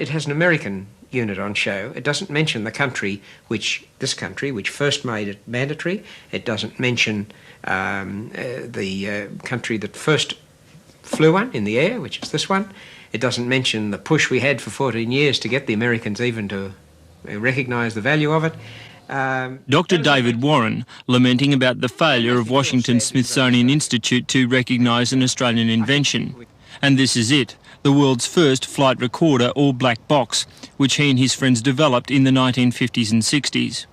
It has an American unit on show. It doesn't mention the country which first made it mandatory. It doesn't mention the country that first flew one in the air, which is this one. It doesn't mention the push we had for 14 years to get the Americans even to recognise the value of it. Dr. David Warren lamenting about the failure of Washington's Smithsonian Institute to recognise an Australian invention. And this is it, the world's first flight recorder or black box, which he and his friends developed in the 1950s and 60s.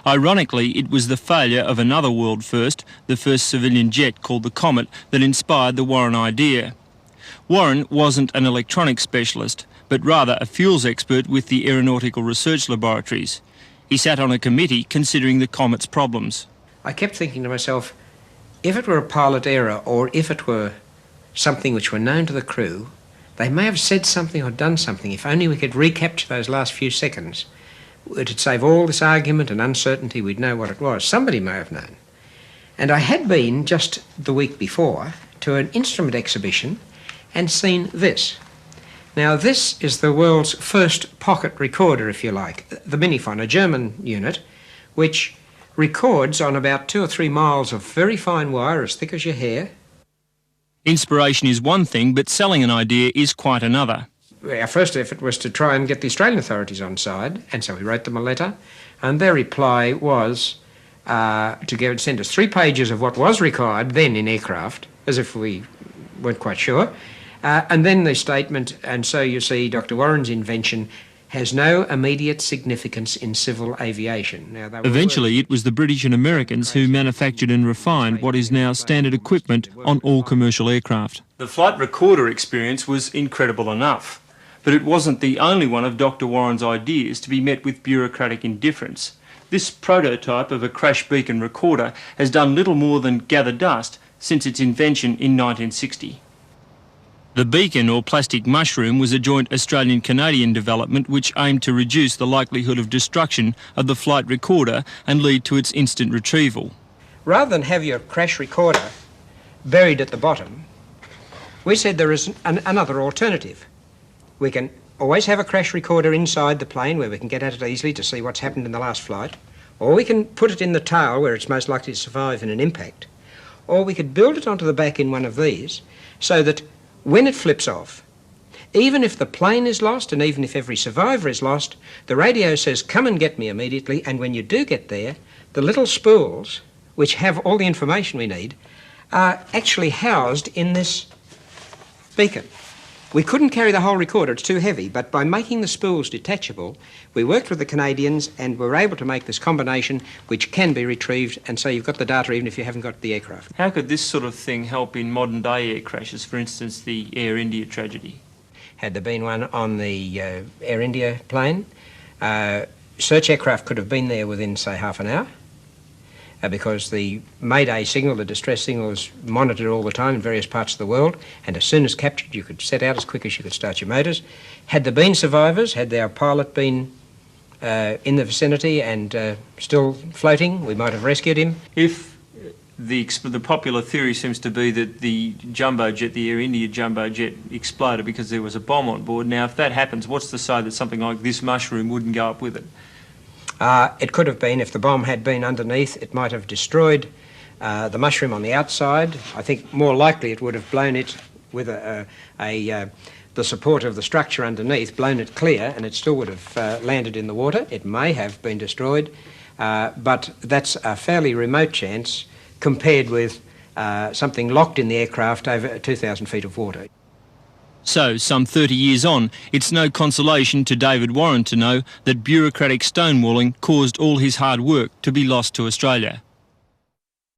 Ironically, it was the failure of another world first, the first civilian jet called the Comet, that inspired the Warren idea. Warren wasn't an electronics specialist, but rather a fuels expert with the Aeronautical Research Laboratories. He sat on a committee considering the Comet's problems. I kept thinking to myself, if it were a pilot error or if it were something which were known to the crew, they may have said something or done something. If only we could recapture those last few seconds, it'd save all this argument and uncertainty. We'd know what it was. Somebody may have known. And I had been, just the week before, to an instrument exhibition and seen this. Now, this is the world's first pocket recorder, if you like, the Minifon, a German unit, which records on about 2 or 3 miles of very fine wire as thick as your hair. Inspiration is one thing, but selling an idea is quite another. Our first effort was to try and get the Australian authorities on side, and so we wrote them a letter, and their reply was to send us 3 pages of what was required then in aircraft, as if we weren't quite sure, and then the statement, and so you see Dr. Warren's invention has no immediate significance in civil aviation. Now, eventually, it was the British and Americans who manufactured and refined what is now standard equipment on all commercial aircraft. The flight recorder experience was incredible enough, but it wasn't the only one of Dr. Warren's ideas to be met with bureaucratic indifference. This prototype of a crash beacon recorder has done little more than gather dust since its invention in 1960. The beacon, or plastic mushroom, was a joint Australian-Canadian development which aimed to reduce the likelihood of destruction of the flight recorder and lead to its instant retrieval. Rather than have your crash recorder buried at the bottom, we said there is another alternative. We can always have a crash recorder inside the plane where we can get at it easily to see what's happened in the last flight, or we can put it in the tail where it's most likely to survive in an impact, or we could build it onto the back in one of these so that when it flips off, even if the plane is lost and even if every survivor is lost, the radio says, come and get me immediately, and when you do get there, the little spools, which have all the information we need, are actually housed in this beacon. We couldn't carry the whole recorder, it's too heavy, but by making the spools detachable, we worked with the Canadians and were able to make this combination which can be retrieved, and so you've got the data even if you haven't got the aircraft. How could this sort of thing help in modern day air crashes, for instance the Air India tragedy? Had there been one on the Air India plane, search aircraft could have been there within, say, half an hour, because the Mayday signal, the distress signal, is monitored all the time in various parts of the world, and as soon as captured you could set out as quick as you could start your motors. Had there been survivors, had our pilot been in the vicinity and still floating, we might have rescued him. If the popular theory seems to be that the jumbo jet, the Air India jumbo jet, exploded because there was a bomb on board. Now, if that happens, what's to say that something like this mushroom wouldn't go up with it? It could have been, if the bomb had been underneath, it might have destroyed the mushroom on the outside. I think more likely it would have blown it with the support of the structure underneath, blown it clear, and it still would have landed in the water. It may have been destroyed, but that's a fairly remote chance compared with something locked in the aircraft over 2,000 feet of water. So, some 30 years on, it's no consolation to David Warren to know that bureaucratic stonewalling caused all his hard work to be lost to Australia.